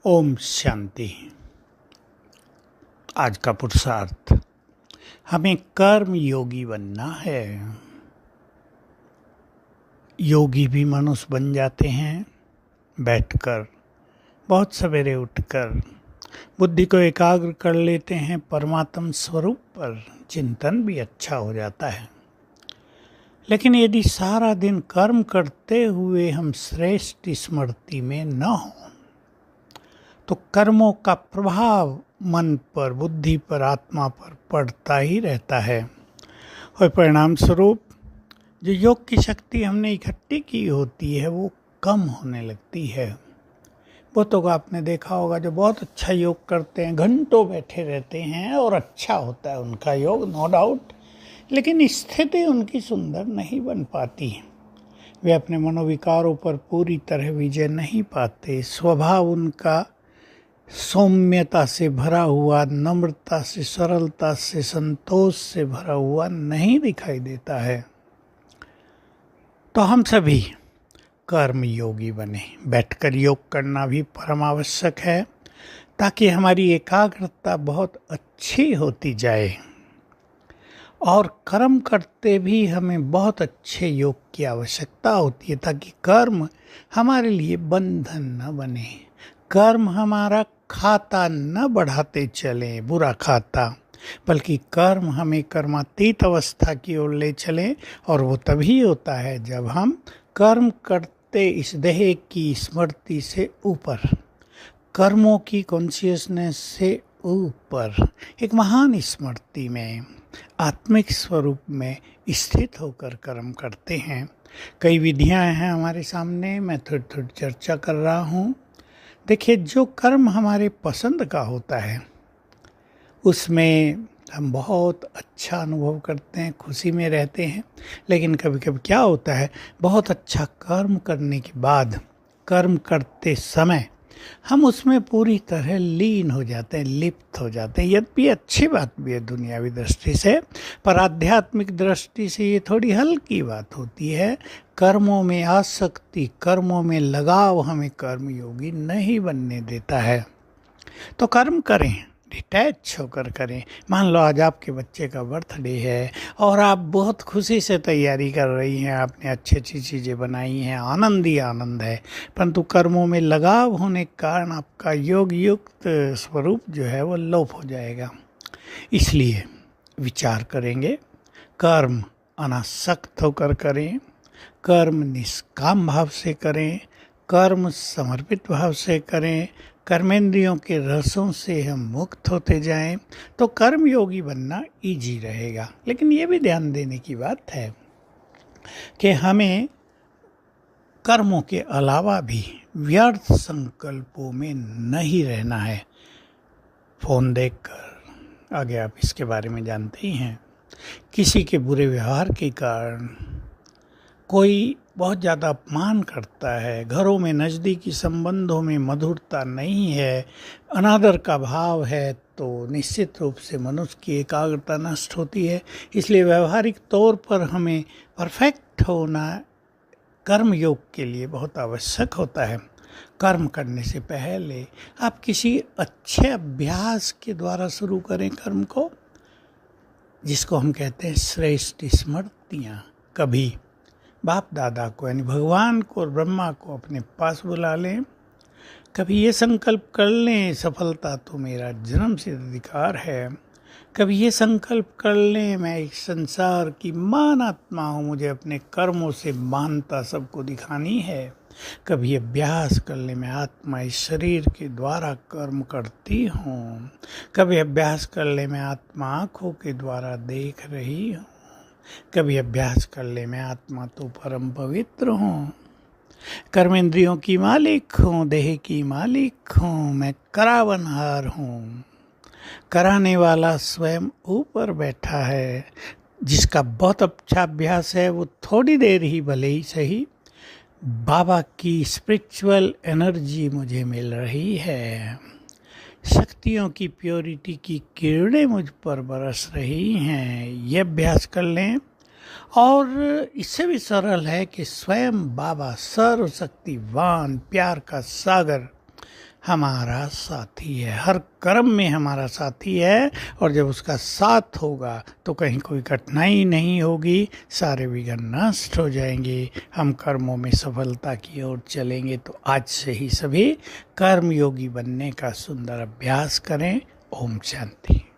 ओम शांति। आज का पुरुषार्थ, हमें कर्म योगी बनना है। योगी भी मनुष्य बन जाते हैं बैठकर, बहुत सवेरे उठकर बुद्धि को एकाग्र कर लेते हैं परमात्म स्वरूप पर, चिंतन भी अच्छा हो जाता है। लेकिन यदि सारा दिन कर्म करते हुए हम श्रेष्ठ स्मृति में न हों तो कर्मों का प्रभाव मन पर, बुद्धि पर, आत्मा पर पड़ता ही रहता है और परिणाम स्वरूप जो योग की शक्ति हमने इकट्ठी की होती है वो कम होने लगती है। बहुतों को आपने देखा होगा जो बहुत अच्छा योग करते हैं, घंटों बैठे रहते हैं और अच्छा होता है उनका योग, नो डाउट, लेकिन स्थिति उनकी सुंदर नहीं बन पाती। वे अपने मनोविकारों पर पूरी तरह विजय नहीं पाते। स्वभाव उनका सौम्यता से भरा हुआ, नम्रता से, सरलता से, संतोष से भरा हुआ नहीं दिखाई देता है। तो हम सभी कर्म योगी बने। बैठकर योग करना भी परम आवश्यक है ताकि हमारी एकाग्रता बहुत अच्छी होती जाए और कर्म करते भी हमें बहुत अच्छे योग की आवश्यकता होती है ताकि कर्म हमारे लिए बंधन न बने, कर्म हमारा खाता न बढ़ाते चले, बुरा खाता, बल्कि कर्म हमें कर्मातीत अवस्था की ओर ले चले। और वो तभी होता है जब हम कर्म करते इस देह की स्मृति से ऊपर, कर्मों की कॉन्शियसनेस से ऊपर एक महान स्मृति में, आत्मिक स्वरूप में स्थित होकर कर्म करते हैं। कई विधियां हैं हमारे सामने, मैं थोड़ी थोड़ी चर्चा कर रहा हूँ। देखिए, जो कर्म हमारे पसंद का होता है उसमें हम बहुत अच्छा अनुभव करते हैं, खुशी में रहते हैं। लेकिन कभी कभी क्या होता है, बहुत अच्छा कर्म करने के बाद, कर्म करते समय हम उसमें पूरी तरह लीन हो जाते हैं, लिप्त हो जाते हैं। यद्यपि अच्छी बात भी है दुनियावी दृष्टि से, पर आध्यात्मिक दृष्टि से ये थोड़ी हल्की बात होती है। कर्मों में आसक्ति, कर्मों में लगाव हमें कर्मयोगी नहीं बनने देता है। तो कर्म करें, डिटैच होकर करें। मान लो आज आपके बच्चे का बर्थडे है और आप बहुत खुशी से तैयारी कर रही हैं, आपने अच्छी अच्छी चीज़ें बनाई हैं, आनंद ही आनंद है, परंतु कर्मों में लगाव होने के कारण आपका योग युक्त स्वरूप जो है वो लोप हो जाएगा। इसलिए विचार करेंगे, कर्म अनासक्त होकर करें, कर्म निष्काम भाव से करें, कर्म समर्पित भाव से करें, कर्मेंद्रियों के रसों से हम मुक्त होते जाएं, तो कर्म योगी बनना इजी रहेगा। लेकिन ये भी ध्यान देने की बात है कि हमें कर्मों के अलावा भी व्यर्थ संकल्पों में नहीं रहना है। फोन देखकर, आगे आप इसके बारे में जानते ही हैं, किसी के बुरे व्यवहार के कारण कोई बहुत ज़्यादा अपमान करता है, घरों में नज़दीकी संबंधों में मधुरता नहीं है, अनादर का भाव है, तो निश्चित रूप से मनुष्य की एकाग्रता नष्ट होती है। इसलिए व्यवहारिक तौर पर हमें परफेक्ट होना कर्म योग के लिए बहुत आवश्यक होता है। कर्म करने से पहले आप किसी अच्छे अभ्यास के द्वारा शुरू करें कर्म को, जिसको हम कहते हैं श्रेष्ठ स्मृतियाँ। कभी बाप दादा को, यानी भगवान को और ब्रह्मा को अपने पास बुला लें। कभी ये संकल्प कर लें, सफलता तो मेरा जन्म सिद्ध अधिकार है। कभी ये संकल्प कर लें, मैं एक संसार की महान आत्मा हूँ, मुझे अपने कर्मों से महानता सबको दिखानी है। कभी अभ्यास कर ले, मैं आत्मा इस शरीर के द्वारा कर्म करती हूँ। कभी अभ्यास कर ले, मैं आत्मा आँखों के द्वारा देख रही हूँ। कभी अभ्यास कर ले, मैं आत्मा तो परम पवित्र हूँ, कर्मेंद्रियों की मालिक हूँ, देह की मालिक हूँ, मैं करावनहार हूँ। कराने वाला स्वयं ऊपर बैठा है। जिसका बहुत अच्छा अभ्यास है वो थोड़ी देर ही भले ही सही, बाबा की स्पिरिचुअल एनर्जी मुझे मिल रही है, शक्तियों की प्योरिटी की किरणें मुझ पर बरस रही हैं। ये अभ्यास कर लें। और इससे भी सरल है कि स्वयं बाबा सर्वशक्तिवान, प्यार का सागर, हमारा साथी है, हर कर्म में हमारा साथी है। और जब उसका साथ होगा तो कहीं कोई कठिनाई नहीं होगी, सारे विघ्न नष्ट हो जाएंगे, हम कर्मों में सफलता की ओर चलेंगे। तो आज से ही सभी कर्मयोगी बनने का सुंदर अभ्यास करें। ओम शांति।